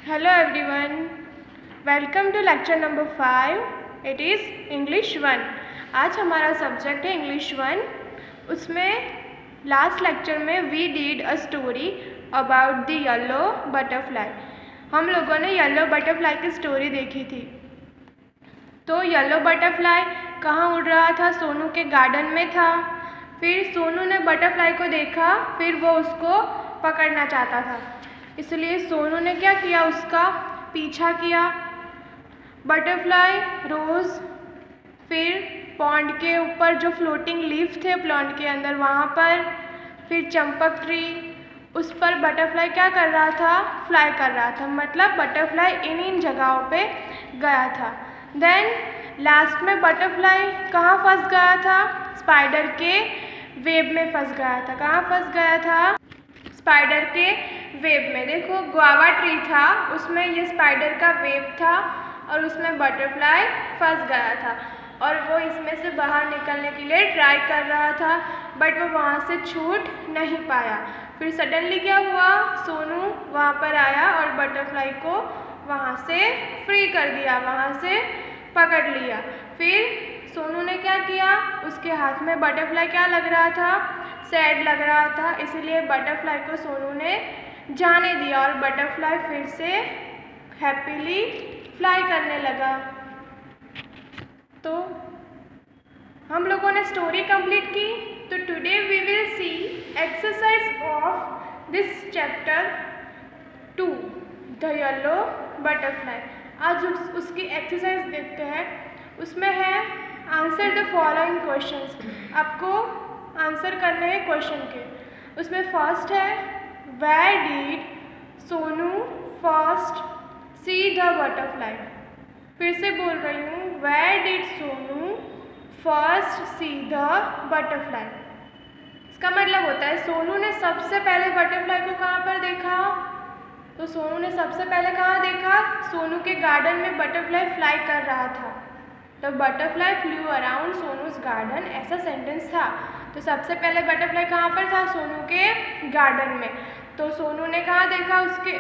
Hello everyone, welcome to lecture number 5. It is English 1. आज हमारा subject है English 1. उसमें लास्ट लेक्चर में we did a story about the yellow butterfly. हम लोगों ने येलो बटरफ्लाई की स्टोरी देखी थी. तो येलो बटरफ्लाई कहाँ उड़ रहा था? सोनू के गार्डन में था. फिर सोनू ने बटरफ्लाई को देखा, फिर वो उसको पकड़ना चाहता था, इसलिए सोनू ने क्या किया, उसका पीछा किया. बटरफ्लाई रोज़ फिर पॉन्ड के ऊपर जो फ्लोटिंग लीफ थे पॉन्ड के अंदर वहाँ पर, फिर चंपक ट्री, उस पर बटरफ्लाई क्या कर रहा था? फ्लाई कर रहा था. मतलब बटरफ्लाई इन जगहों पे गया था. देन लास्ट में बटरफ्लाई कहाँ फंस गया था? स्पाइडर के वेब में फंस गया था. कहाँ फंस गया था? स्पाइडर के वेब में. देखो गुआवा ट्री था, उसमें ये स्पाइडर का वेब था और उसमें बटरफ्लाई फंस गया था और वो इसमें से बाहर निकलने के लिए ट्राई कर रहा था, बट वो वहाँ से छूट नहीं पाया. फिर सडनली क्या हुआ? सोनू वहाँ पर आया और बटरफ्लाई को वहाँ से फ्री कर दिया, वहाँ से पकड़ लिया. फिर सोनू ने क्या किया? उसके हाथ में बटरफ्लाई क्या लग रहा था? सैड लग रहा था, इसीलिए बटरफ्लाई को सोनू ने जाने दिया और बटरफ्लाई फिर से हैप्पीली फ्लाई करने लगा. तो हम लोगों ने स्टोरी कंप्लीट की. तो today we will see exercise of this chapter 2 the yellow butterfly. आज उसकी एक्सरसाइज देखते हैं. उसमें है आंसर द फॉलोइंग क्वेश्चंस. आपको आंसर करने हैं क्वेश्चन के. उसमें फर्स्ट है where did Sonu first see the butterfly. फिर से बोल रही हूँ, where did Sonu first see the butterfly. इसका मतलब होता है सोनू ने सबसे पहले बटरफ्लाई को कहाँ पर देखा? तो सोनू ने सबसे पहले कहाँ देखा? सोनू के गार्डन में बटरफ्लाई फ्लाई कर रहा था. तो बटरफ्लाई फ्लू अराउंड सोनूज गार्डन, ऐसा सेंटेंस था. तो सबसे पहले बटरफ्लाई कहाँ पर था? सोनू के गार्डन में. तो सोनू ने कहाँ देखा? उसके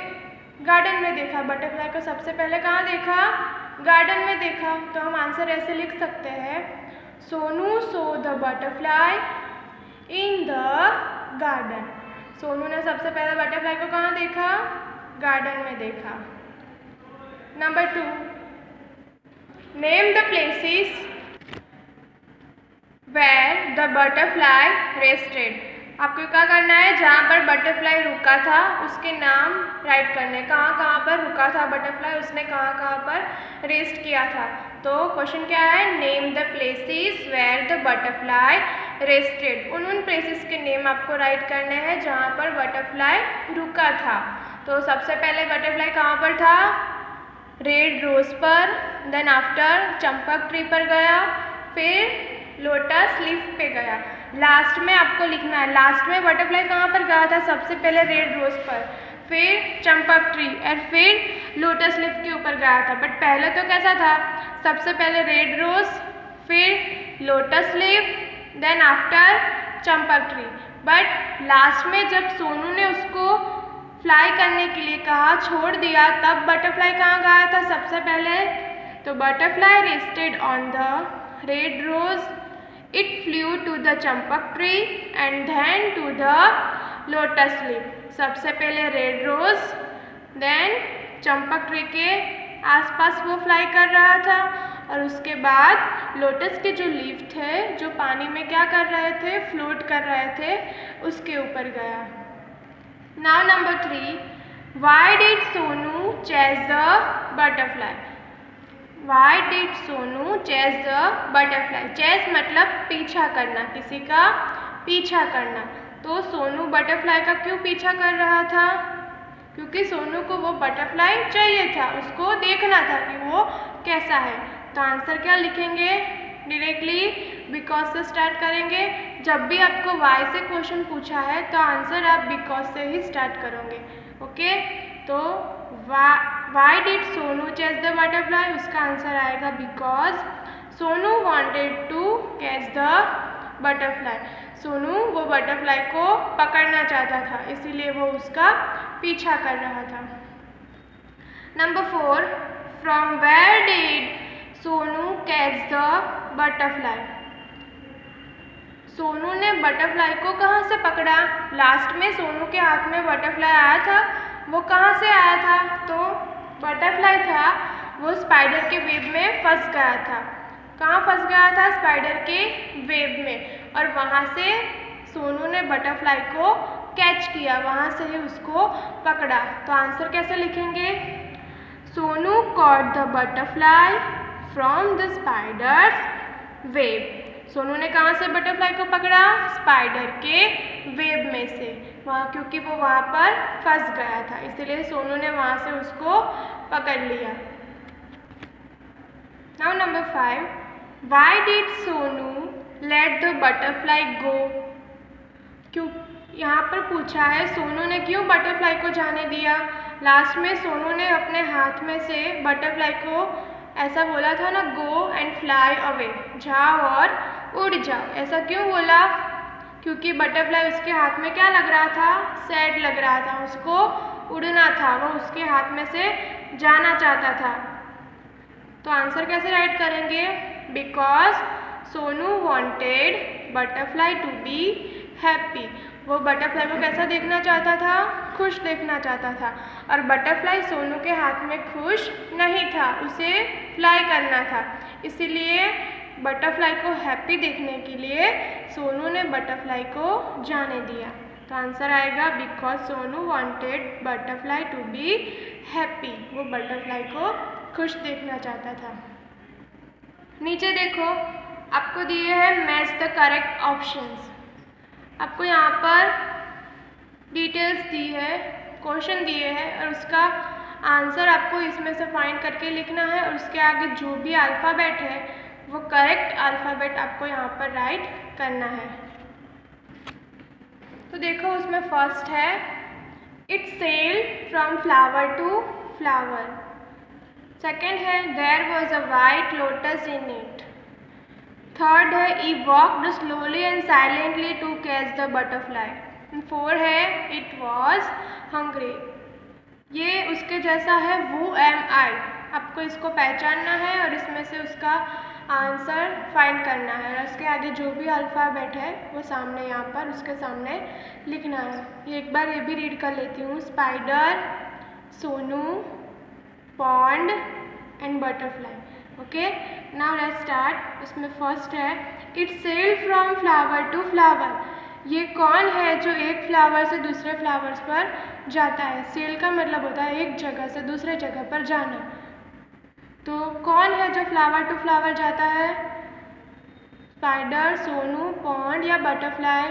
गार्डन में देखा. बटरफ्लाई को सबसे पहले कहाँ देखा? गार्डन में देखा. तो हम आंसर ऐसे लिख सकते हैं, Sonu so the butterfly in the garden. Sonu ने सबसे पहले बटरफ्लाई को कहाँ देखा? गार्डन में देखा. Number 2, name the places where the butterfly rested. आपको क्या करना है? जहाँ पर बटरफ्लाई रुका था उसके नाम राइट करने. कहाँ कहाँ पर रुका था बटरफ्लाई, उसने कहाँ कहाँ पर रेस्ट किया था. तो क्वेश्चन क्या है? Name the places where the butterfly rested. उन प्लेसेस के नेम आपको राइट करने हैं जहाँ पर बटरफ्लाई रुका था. तो सबसे पहले बटरफ्लाई कहाँ पर था? रेड रोज पर. देन आफ्टर चंपक ट्री पर गया, फिर लोटस लीफ पे गया. लास्ट में आपको लिखना है, लास्ट में बटरफ्लाई कहाँ पर गया था? सबसे पहले रेड रोज पर, फिर चंपक ट्री और फिर लोटस लीफ के ऊपर गया था. बट पहले तो कैसा था? सबसे पहले रेड रोज, फिर lotus leaf, then after champak tree. But last में जब सोनू ने उसको फ्लाई करने के लिए कहा, छोड़ दिया, तब बटरफ्लाई कहाँ गया था? सबसे पहले तो butterfly rested on the red rose, it flew to the champak tree and then to the lotus leaf. सबसे पहले red rose, then champak tree के आसपास वो फ्लाई कर रहा था और उसके बाद लोटस के जो लीफ थे, जो पानी में क्या कर रहे थे? फ्लोट कर रहे थे, उसके ऊपर गया. Now number 3, Y did Sonu chase the butterfly. Why did Sonu chase the butterfly. Chase मतलब पीछा करना, किसी का पीछा करना. तो सोनू बटरफ्लाई का क्यों पीछा कर रहा था? क्योंकि सोनू को वो बटरफ्लाई चाहिए था, उसको देखना था कि वो कैसा है. तो आंसर क्या लिखेंगे? डायरेक्टली बिकॉज से स्टार्ट करेंगे. जब भी आपको वाई से क्वेश्चन पूछा है तो आंसर आप बिकॉज से ही स्टार्ट करोगे. ओके, तो why did Sonu chase the butterfly, उसका आंसर आएगा because Sonu wanted to catch the butterfly. Sonu वो बटरफ्लाई को पकड़ना चाहता था, इसीलिए वो उसका पीछा कर रहा था. Number 4, from where did Sonu catch the butterfly? Sonu ने बटरफ्लाई को कहाँ से पकड़ा? लास्ट में सोनू के हाथ में बटरफ्लाई आया था, वो कहाँ से आया था? तो बटरफ्लाई था वो स्पाइडर के वेब में फंस गया था। कहाँ फंस गया था? स्पाइडर के वेब में, और वहाँ से सोनू ने बटरफ्लाई को कैच किया, वहाँ से ही उसको पकड़ा। तो आंसर कैसे लिखेंगे? Sonu caught the butterfly from the spiders web. Sonu ने कहाँ से बटरफ्लाई को पकड़ा? स्पाइडर के वेब में से, वहाँ, क्योंकि वो वहाँ पर फंस गया था, इसलिए सोनू ने वहाँ से उसको पकड़ लिया। Now number 5, why did Sonu let the butterfly go? क्यों यहाँ पर पूछा है सोनू ने क्यों बटरफ्लाई को जाने दिया? लास्ट में सोनू ने अपने हाथ में से बटरफ्लाई को ऐसा बोला था ना, गो एंड फ्लाई अवे, जाओ और उड़ जाओ। ऐसा क्यों बोला? क्योंकि बटरफ्लाई उसके हाथ में क्या लग रहा था? सैड लग रहा था, उसको उड़ना था, वो उसके हाथ में से जाना चाहता था। तो आंसर कैसे राइट करेंगे? Because Sonu wanted butterfly to be happy. वो बटरफ्लाई को कैसा देखना चाहता था? खुश देखना चाहता था, और बटरफ्लाई सोनू के हाथ में खुश नहीं था, उसे फ्लाई करना था, इसीलिए बटरफ्लाई को हैप्पी देखने के लिए सोनू ने बटरफ्लाई को जाने दिया। तो आंसर आएगा because Sonu wanted butterfly to be happy. वो बटरफ्लाई को खुश देखना चाहता था। नीचे देखो, आपको दिए हैं मैच द करेक्ट ऑप्शंस। आपको यहाँ पर डिटेल्स दी है, क्वेश्चन दिए हैं, और उसका आंसर आपको इसमें से फाइंड करके लिखना है, और उसके आगे जो भी अल्फ़ाबेट है वो करेक्ट अल्फ़ाबेट आपको यहाँ पर राइट करना है। तो देखो, उसमें फर्स्ट है it sail from flower to flower. Second है there was a white lotus in it. Third है he walked slowly and silently to catch the butterfly. Four है इट वॉज हंग्री। ये उसके जैसा है वो एम आई। आपको इसको पहचानना है और इसमें से उसका आंसर फाइंड करना है, और उसके आगे जो भी अल्फ़ाबेट है वो सामने यहाँ पर उसके सामने लिखना है। ये एक बार ये भी रीड कर लेती हूँ। Spider, Sonu, pond and butterfly. Okay, now let's start. उसमें फर्स्ट है it sail from flower to flower. ये कौन है जो एक फ्लावर से दूसरे फ्लावर्स पर जाता है? सेल का मतलब होता है एक जगह से दूसरे जगह पर जाना। तो कौन है जो फ्लावर टू फ्लावर जाता है? स्पाइडर, सोनू, पॉन्ड या बटरफ्लाई?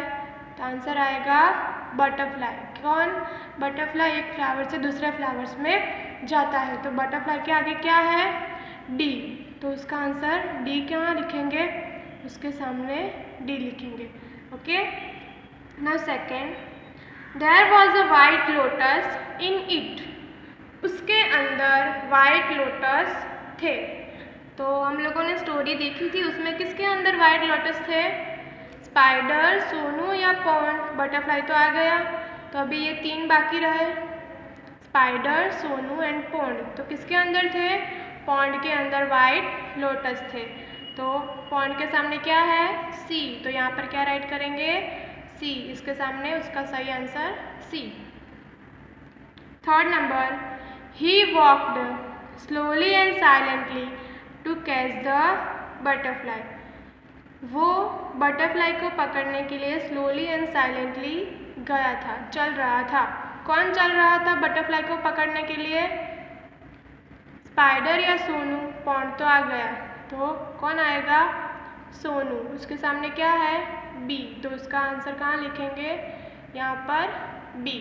तो आंसर आएगा बटरफ्लाई। कौन? बटरफ्लाई एक फ्लावर से दूसरे फ्लावर्स में जाता है। तो बटरफ्लाई के आगे क्या है? डी। तो उसका आंसर डी क्या लिखेंगे? उसके सामने डी लिखेंगे। Okay, now second, there was a white lotus in it. उसके अंदर वाइट लोटस थे। तो हम लोगों ने स्टोरी देखी थी, उसमें किसके अंदर वाइट लोटस थे? स्पाइडर, सोनू या पॉन्ड? बटरफ्लाई तो आ गया, तो अभी ये तीन बाकी रहे, स्पाइडर, सोनू एंड पॉन्ड। तो किसके अंदर थे? पॉन्ड के अंदर वाइट लोटस थे। तो पॉन्ड के सामने क्या है? सी। तो यहाँ पर क्या राइट करेंगे? सी। इसके सामने उसका सही answer C. Third number, he walked slowly and silently to catch the butterfly. वो बटरफ्लाई को पकड़ने के लिए स्लोली एंड साइलेंटली गया था, चल रहा था। कौन चल रहा था बटरफ्लाई को पकड़ने के लिए? स्पाइडर या सोनू? पॉन्ड तो आ गया, तो कौन आएगा? सोनू। उसके सामने क्या है? बी। तो उसका आंसर कहाँ लिखेंगे? यहाँ पर B.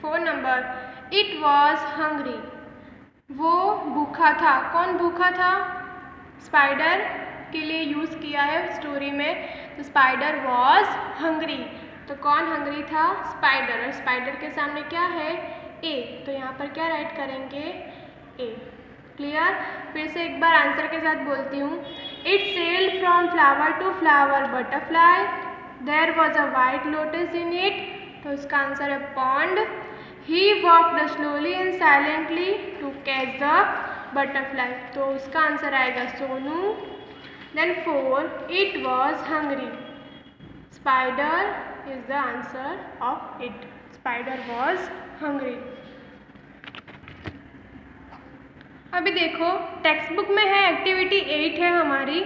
Four number, it was hungry. वो भूखा था। कौन भूखा था? स्पाइडर के लिए यूज़ किया है स्टोरी में, तो स्पाइडर वॉज हंग्री। तो कौन हंग्री था? स्पाइडर। और स्पाइडर के सामने क्या है? ए। तो यहाँ पर क्या राइट करेंगे? ए। क्लियर? फिर से एक बार आंसर के साथ बोलती हूँ। It sailed from flower to flower butterfly, there was a white lotus in it. तो इसका आंसर है pond. He walked slowly and silently to catch the butterfly. तो उसका आंसर आएगा Sonu. Then 4. It was hungry. Spider is the answer of it. Spider was hungry. अभी देखो text book में है एक्टिविटी 8 है हमारी.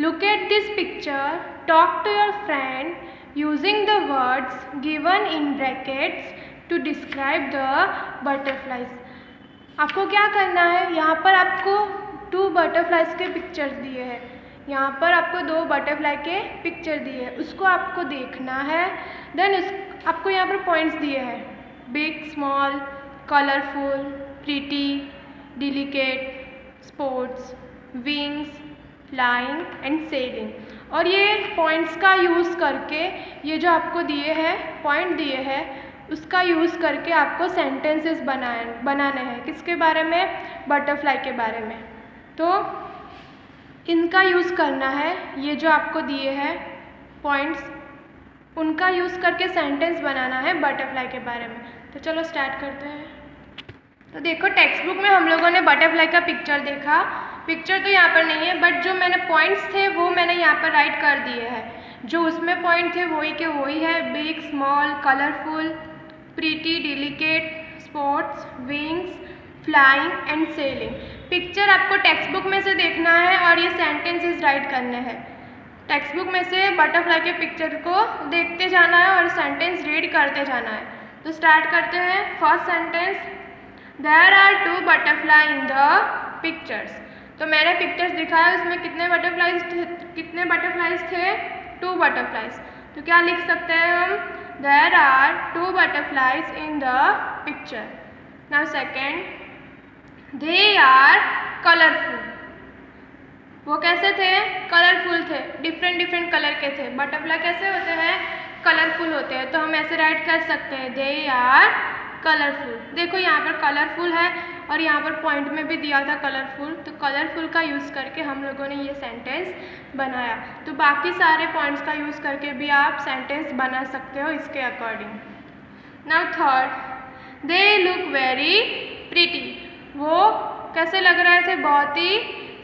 Look at this picture. Talk to your friend using the words given in brackets to describe the butterflies. आपको क्या करना है, यहाँ पर आपको 2 बटरफ्लाइज के पिक्चर्स दिए हैं. यहाँ पर आपको 2 बटरफ्लाई के पिक्चर दिए हैं, उसको आपको देखना है. देन आपको यहाँ पर पॉइंट्स दिए हैं. Big, small, colourful, pretty, delicate, sports, wings, flying and selling. और ये पॉइंट्स का यूज़ करके ये जो आपको दिए हैं पॉइंट दिए हैं उसका यूज़ करके आपको सेंटेंसेस बनाने हैं. किसके बारे में? बटरफ्लाई के बारे में. तो इनका यूज़ करना है. ये जो आपको दिए हैं पॉइंट्स उनका यूज़ करके सेंटेंस बनाना है बटरफ्लाई के बारे में. तो चलो स्टार्ट करते हैं. तो देखो टेक्स्ट बुक में हम लोगों ने बटरफ्लाई का पिक्चर देखा. पिक्चर तो यहाँ पर नहीं है बट जो मैंने पॉइंट्स थे वो मैंने यहाँ पर राइट कर दिए हैं. जो उसमें पॉइंट थे वही के वही है. Big, small, colourful, pretty, delicate, sports, wings, flying and selling. Picture आपको टेक्स्ट बुक में से देखना है और ये सेंटेंसेस राइट करने हैं. टेक्स्ट बुक में से बटरफ्लाई के पिक्चर को देखते जाना है और सेंटेंस रीड करते जाना है. तो स्टार्ट करते हैं. First sentence, there are 2 butterfly in the pictures. तो मैंने पिक्चर्स दिखाया उसमें कितने बटरफ्लाइज थे? 2 बटरफ्लाइज. तो क्या लिख सकते हैं हम? There are 2 butterflies in the picture. Now second, they are colourful. वो कैसे थे? कलरफुल थे. डिफरेंट कलर के थे. बटरफ्लाई कैसे होते हैं? कलरफुल होते हैं. तो हम ऐसे राइट कर सकते हैं दे आर कलरफुल. देखो यहाँ पर कलरफुल है और यहाँ पर पॉइंट में भी दिया था कलरफुल. तो कलरफुल का यूज़ करके हम लोगों ने ये सेंटेंस बनाया. तो बाकी सारे पॉइंट्स का यूज़ करके भी आप सेंटेंस बना सकते हो इसके अकॉर्डिंग. नाउ थर्ड, दे लुक वेरी प्रीटी. वो कैसे लग रहे थे? बहुत ही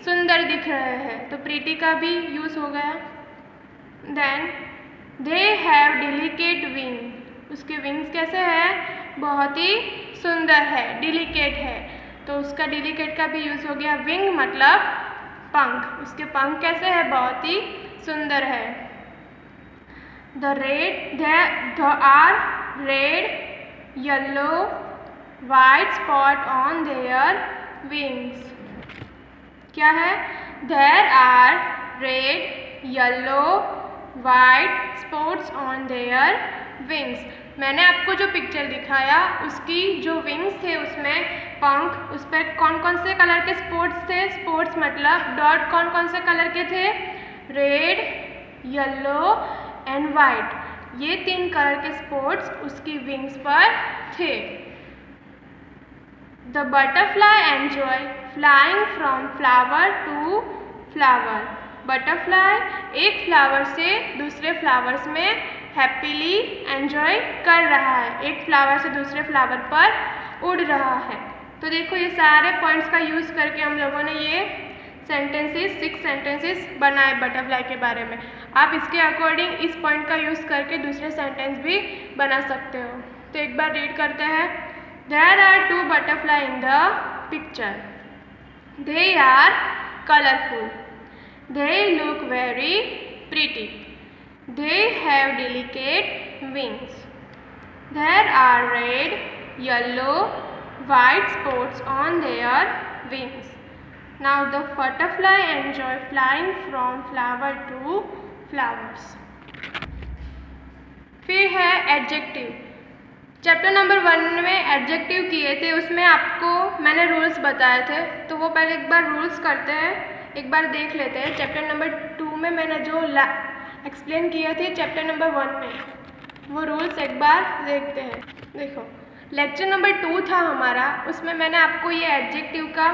सुंदर दिख रहे हैं. तो प्रीटी का भी यूज़ हो गया. Then they have delicate wing. उसके विंग्स कैसे हैं? बहुत ही सुंदर है, डिलिकेट है. तो उसका डिलिकेट का भी यूज़ हो गया. विंग मतलब पंख. उसके पंख कैसे है? बहुत ही सुंदर है. there are red, yellow, white spot on their wings. क्या है? there are red, yellow, white spots on their wings. मैंने आपको जो पिक्चर दिखाया उसकी जो विंग्स थे उसमें पंख, उस पर कौन कौन से कलर के स्पॉट्स थे? स्पॉट्स मतलब डॉट कौन कौन से कलर के थे? Red, yellow and white. ये 3 कलर के स्पॉट्स उसकी विंग्स पर थे. The butterfly enjoy flying from flower to flower. Butterfly एक फ्लावर से दूसरे फ्लावर्स में हैप्पीली एंजॉय कर रहा है. एक फ्लावर से दूसरे फ्लावर पर उड़ रहा है. तो देखो ये सारे पॉइंट्स का यूज़ करके हम लोगों ने ये सेंटेंसेस 6 सेंटेंसेस बनाए बटरफ्लाई के बारे में. आप इसके अकॉर्डिंग इस पॉइंट का यूज़ करके दूसरे सेंटेंस भी बना सकते हो. तो एक बार रीड करते हैं. There are 2 butterfly in the picture. They are colourful. They look very pretty. They have delicate wings. There are red, yellow, white spots on their wings. Now the butterfly enjoy flying from flower to flowers. फिर है adjective. Chapter number 1 में adjective किए थे, उसमें आपको मैंने rules बताए थे. तो वो पहले एक बार रूल्स करते हैं, एक बार देख लेते हैं. चैप्टर नंबर 2 में मैंने जो एक्सप्लेन किए थे चैप्टर नंबर 1 में, वो रूल्स एक बार देखते हैं. देखो लेक्चर नंबर 2 था हमारा, उसमें मैंने आपको ये एडजेक्टिव का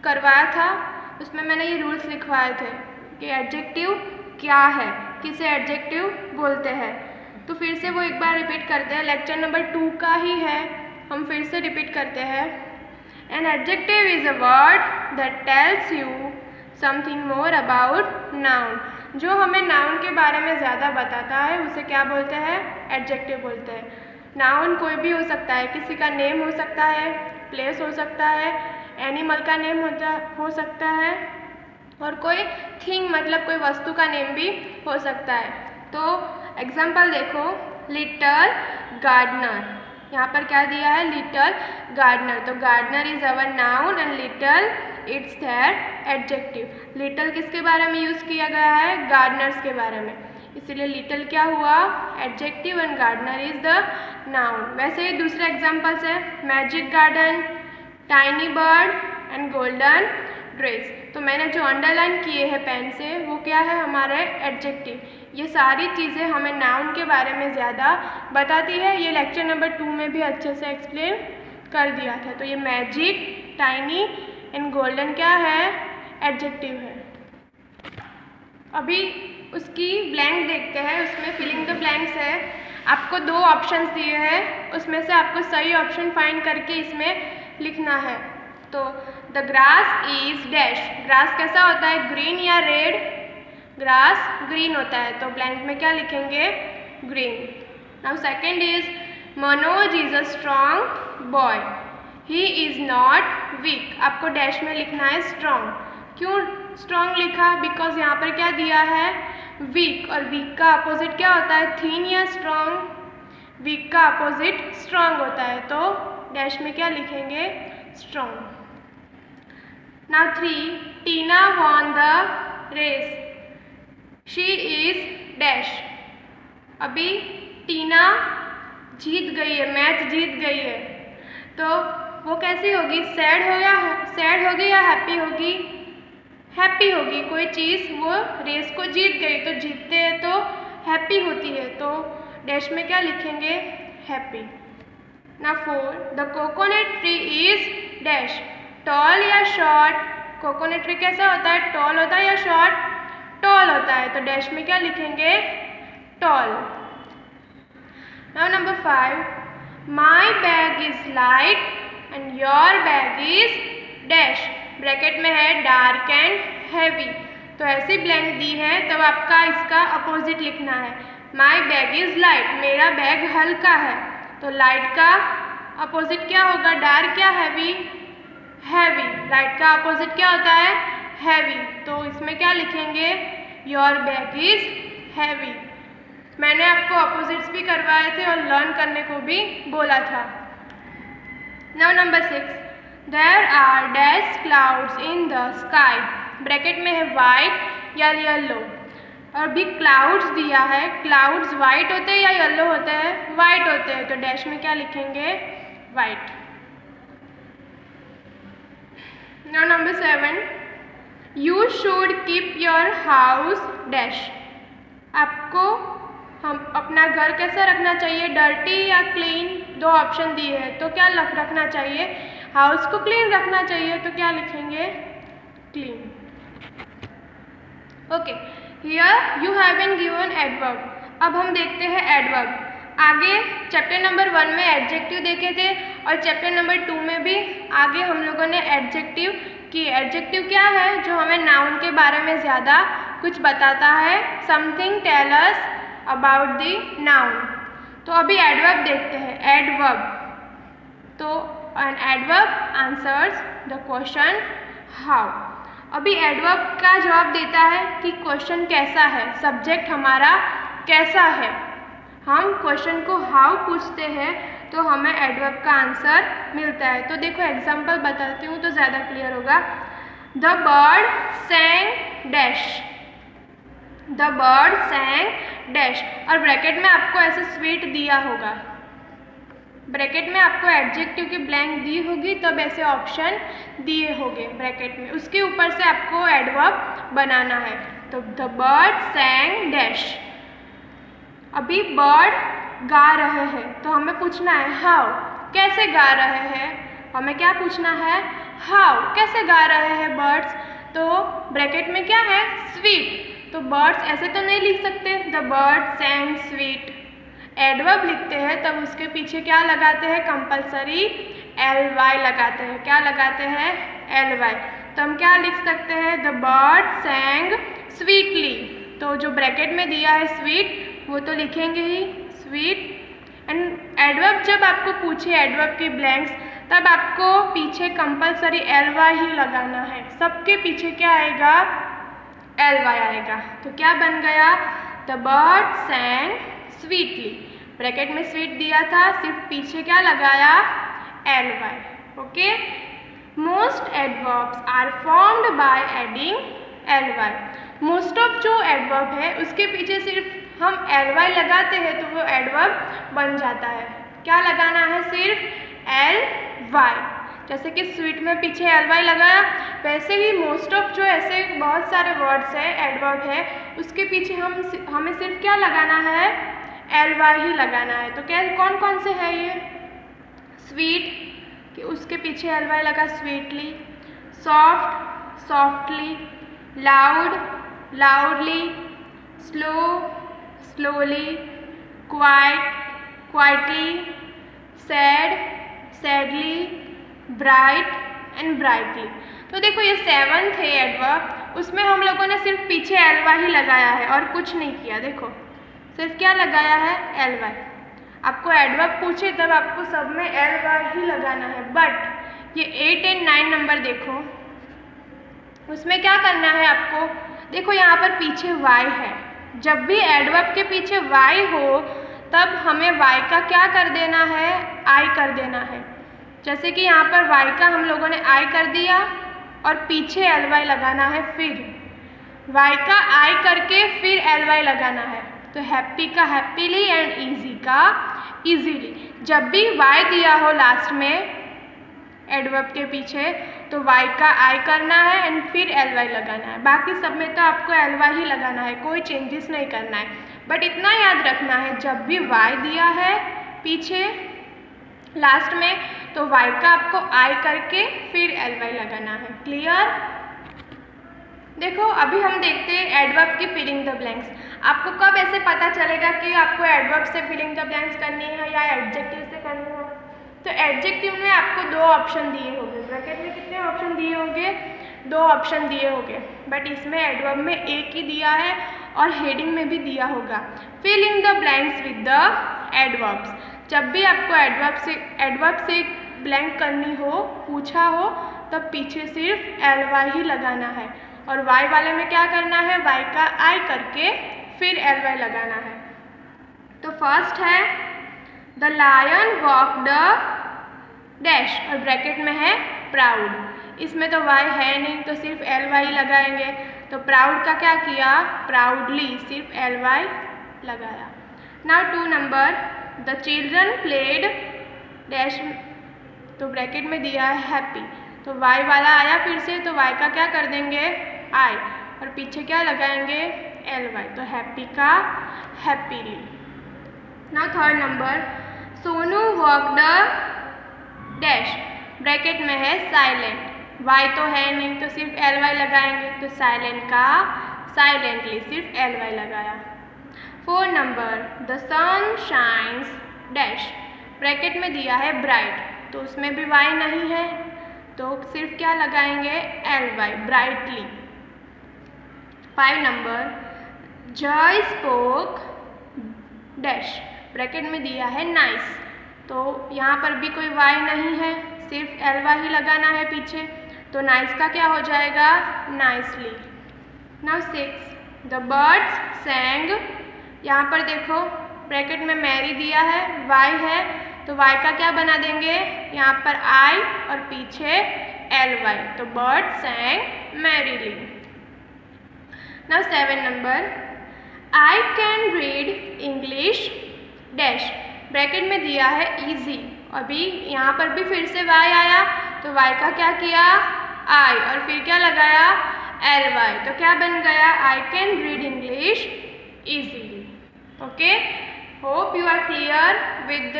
करवाया था. उसमें मैंने ये रूल्स लिखवाए थे कि एडजेक्टिव क्या है, किसे एडजेक्टिव बोलते हैं. तो फिर से वो एक बार रिपीट करते हैं, लेक्चर नंबर 2 का ही है, हम फिर से रिपीट करते हैं। An adjective is a word that tells you something more about noun. जो हमें नाउन के बारे में ज़्यादा बताता है उसे क्या बोलते हैं? एडजेक्टिव बोलते हैं। नाउन कोई भी हो सकता है, किसी का नेम हो सकता है, प्लेस हो सकता है, एनिमल का नेम हो सकता है, और कोई थिंग मतलब कोई वस्तु का नेम भी हो सकता है। तो एग्जाम्पल देखो, लिटल गार्डनर, यहाँ पर क्या दिया है? Little gardener. तो gardener is our noun and little it's their adjective. Little किसके बारे में यूज़ किया गया है? गार्डनर्स के बारे में, इसीलिए लिटल क्या हुआ? Adjective and gardener is the noun. वैसे ही दूसरे एग्जाम्पल्स है, magic garden, tiny bird and golden dress. तो मैंने जो अंडरलाइन किए हैं पेन से वो क्या है? हमारे एडजेक्टिव। ये सारी चीज़ें हमें नाउन के बारे में ज़्यादा बताती है। ये लेक्चर नंबर 2 में भी अच्छे से एक्सप्लेन कर दिया था। तो ये मैजिक, टाइनी एंड गोल्डन क्या है? एडजेक्टिव है। अभी उसकी ब्लैंक देखते हैं, उसमें फिलिंग द ब्लैंक्स है। आपको 2 ऑप्शंस दिए हैं, उसमें से आपको सही ऑप्शन फाइंड करके इसमें लिखना है। तो the grass is dash. Grass कैसा होता है? ग्रीन या रेड? ग्रास ग्रीन होता है, तो ब्लैंक में क्या लिखेंगे? Green. Now second is Manoj is a strong boy, he is not weak. आपको डैश में लिखना है स्ट्रॉन्ग। क्यों स्ट्रॉन्ग लिखा? बिकॉज यहाँ पर क्या दिया है? वीक, और वीक का अपोजिट क्या होता है? थिन या स्ट्रॉन्ग? वीक का अपोजिट स्ट्रॉन्ग होता है, तो डैश में क्या लिखेंगे? Strong. Now 3, Tina won the race, she is dash. अभी टीना जीत गई है, मैच जीत गई है, तो वो कैसी होगी? सैड होगी या हैप्पी होगी? हैप्पी होगी। कोई चीज़ वो रेस को जीत गई, तो जीतते हैं तो हैप्पी होती है, तो डैश में क्या लिखेंगे? हैप्पी। ना 4, the coconut tree is dash, tall या शॉर्ट? कोकोनट ट्री कैसा होता है? टॉल होता है या शॉर्ट? टॉल होता है, तो डैश में क्या लिखेंगे? Tall. Now number 5, my bag is light and your bag is dash. Bracket में है डार्क एंड हैवी। तो ऐसी ब्लैंक दी है, तब आपका इसका अपोजिट लिखना है। माई बैग इज लाइट, मेरा बैग हल्का है, तो लाइट का अपोजिट क्या होगा? डार्क या हैवी? हैवी। लाइट का अपोजिट क्या होता है? हैवी। तो इसमें क्या लिखेंगे? Your bag is heavy. मैंने आपको अपोजिट्स भी करवाए थे और लर्न करने को भी बोला था। Now number 6, there are dash clouds in the sky. Bracket में है वाइट या येलो, और भी क्लाउड्स दिया है। क्लाउड्स वाइट होते हैं या येलो होते हैं? वाइट होते हैं, तो डैश में क्या लिखेंगे? White. Now number 7, you should keep your house dash. आपको हम अपना घर कैसा रखना चाहिए? डर्टी या क्लीन? 2 ऑप्शन दिए हैं, तो क्या रखना चाहिए? हाउस को क्लीन रखना चाहिए, तो क्या लिखेंगे? Clean. Okay, here you have been given adverb. अब हम देखते हैं एडवर्ब। आगे चैप्टर नंबर 1 में एडजेक्टिव देखे थे, और चैप्टर नंबर 2 में भी आगे हम लोगों ने एडजेक्टिव किए। एडजेक्टिव क्या है? जो हमें नाउन के बारे में ज़्यादा कुछ बताता है। Something tell us about the noun. तो अभी एडवर्ब देखते हैं। एडवर्ब, तो an adverb answers the question how. अभी एडवर्ब का जवाब देता है कि क्वेश्चन कैसा है, सब्जेक्ट हमारा कैसा है। हम क्वेश्चन को हाउ पूछते हैं तो हमें एडवर्ब का आंसर मिलता है। तो देखो एग्जांपल बताती हूँ तो ज़्यादा क्लियर होगा। The bird सैंग dash, the bird सैंग dash, और ब्रैकेट में आपको ऐसे स्वीट दिया होगा। ब्रैकेट में आपको एडजेक्टिव की ब्लैंक दी होगी, तब ऐसे ऑप्शन दिए होंगे ब्रैकेट में, उसके ऊपर से आपको एडवर्ब बनाना है। तो द बर्ड सैंग डैश। अभी बर्ड गा रहे हैं, तो हमें पूछना है हाउ, कैसे गा रहे हैं। हमें क्या पूछना है? हाउ, कैसे गा रहे हैं बर्ड्स। तो ब्रैकेट में क्या है? स्वीट। तो बर्ड्स ऐसे तो नहीं लिख सकते, द बर्ड सैंग स्वीट। एडवर्ब लिखते हैं तब उसके पीछे क्या लगाते हैं, कंपल्सरी ly लगाते हैं। क्या लगाते हैं, ly। तो हम क्या लिख सकते हैं, द बर्ड सैंग स्वीटली। तो जो ब्रैकेट में दिया है स्वीट वो तो लिखेंगे ही, स्वीट। एंड एडवर्ब जब आपको पूछे एडवर्ब की ब्लैंक्स, तब आपको पीछे कंपल्सरी ly ही लगाना है। सबके पीछे क्या आएगा, ly आएगा। तो क्या बन गया, the bird sang sweetly. Bracket में स्वीट दिया था, सिर्फ पीछे क्या लगाया, ly। ओके। Most adverbs are formed by adding ly। Most of जो एडवर्ब है उसके पीछे सिर्फ हम ly लगाते हैं तो वो एडवर्ब बन जाता है। क्या लगाना है, सिर्फ ly। जैसे कि स्वीट में पीछे ly लगाया, वैसे ही मोस्ट ऑफ जो ऐसे बहुत सारे वर्ड्स है, एडवर्ब है, उसके पीछे हमें सिर्फ क्या लगाना है, ly ही लगाना है। तो क्या कौन कौन से है ये, स्वीट कि उसके पीछे ly लगा, sweetly. Soft, softly. Loud, loudly. Slow, slowly. Quite, quietly. Sad, sadly. Bright and brightly. तो देखो ये 7th है एडवर्ब, उसमें हम लोगों ने सिर्फ पीछे ly ही लगाया है और कुछ नहीं किया। देखो सिर्फ क्या लगाया है, ly। आपको एडवर्ब पूछे तब आपको सब में ly ही लगाना है। बट ये 8 एंड 9 नंबर देखो, उसमें क्या करना है आपको, देखो यहाँ पर पीछे y है। जब भी एडवर्ब के पीछे y हो तब हमें y का क्या कर देना है, I कर देना है। जैसे कि यहाँ पर y का हम लोगों ने I कर दिया और पीछे ly लगाना है, फिर y का I करके फिर ly लगाना है। तो हैप्पी का हैप्पीली एंड इजी का इजीली। जब भी y दिया हो लास्ट में एडवर्ब के पीछे तो y का I करना है एंड फिर ly लगाना है। बाकी सब में तो आपको ly ही लगाना है, कोई चेंजेस नहीं करना है। बट इतना याद रखना है, जब भी y दिया है पीछे लास्ट में तो y का आपको I करके फिर ly लगाना है। क्लियर। देखो अभी हम देखते हैं एडवर्ब की फिलिंग द ब्लैंक्स। आपको कब ऐसे पता चलेगा कि आपको एडवर्ब से फिलिंग द ब्लैंक्स करनी है या एडजेक्टिव से करनी है। तो एडजेक्टिव में आपको 2 ऑप्शन दिए होंगे। ब्रैकेट में कितने ऑप्शन दिए होंगे, 2 ऑप्शन दिए होंगे। बट इसमें एडवर्ब में एक ही दिया है और हेडिंग में भी दिया होगा, filling the blanks with the adverbs. जब भी आपको एडवर्ब से ब्लैंक करनी हो, पूछा हो, तब पीछे सिर्फ ly ही लगाना है और y वाले में क्या करना है, y का I करके फिर ly लगाना है। तो फर्स्ट है द लायन वॉक्ड डैश और ब्रैकेट में है प्राउड। इसमें तो y है नहीं तो सिर्फ ly लगाएंगे। तो प्राउड का क्या किया, प्राउडली, सिर्फ ly लगाया। Now 2 number the children played dash, तो ब्रैकेट में दिया है हैप्पी। तो y वाला आया फिर से, तो y का क्या कर देंगे, I और पीछे क्या लगाएंगे, ly। तो हैप्पी का happily. Now 3rd number Sonu walked dash, bracket में है साइलेंट। y तो है नहीं तो सिर्फ ly लगाएंगे। तो साइलेंट का साइलेंटली, सिर्फ ly लगाया। 4 number the sun shines dash, bracket में दिया है ब्राइट। तो उसमें भी y नहीं है तो सिर्फ क्या लगाएंगे, ly, brightly. 5 number Joy spoke dash, bracket में दिया है नाइस। तो यहाँ पर भी कोई y नहीं है, सिर्फ ly ही लगाना है पीछे। तो नाइस का क्या हो जाएगा, नाइसली। नाउ 6 द बर्ड्स सैंग, यहाँ पर देखो ब्रैकेट में मैरी दिया है, y है तो y का क्या बना देंगे, यहाँ पर I और पीछे ly। तो bird सैंग merrily. Now 7 number I can read English dash, bracket में दिया है इजी। अभी यहाँ पर भी फिर से y आया तो y का क्या किया, I और फिर क्या लगाया, ly। तो क्या बन गया, I can read English easily. Okay, hope you are clear with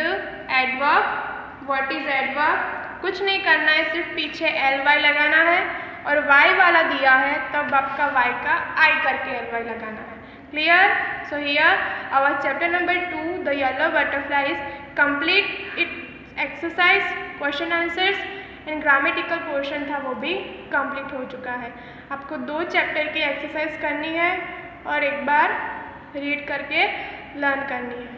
adverb. What is adverb, कुछ नहीं करना है, सिर्फ पीछे ly लगाना है और y वाला दिया है तब आपका y का I करके ly लगाना है। Clear. So here our chapter number 2 the yellow butterflies, complete it exercise, question answers and grammatical portion था वो भी कंप्लीट हो चुका है। आपको 2 चैप्टर की एक्सरसाइज करनी है और एक बार रीड करके लर्न करनी है।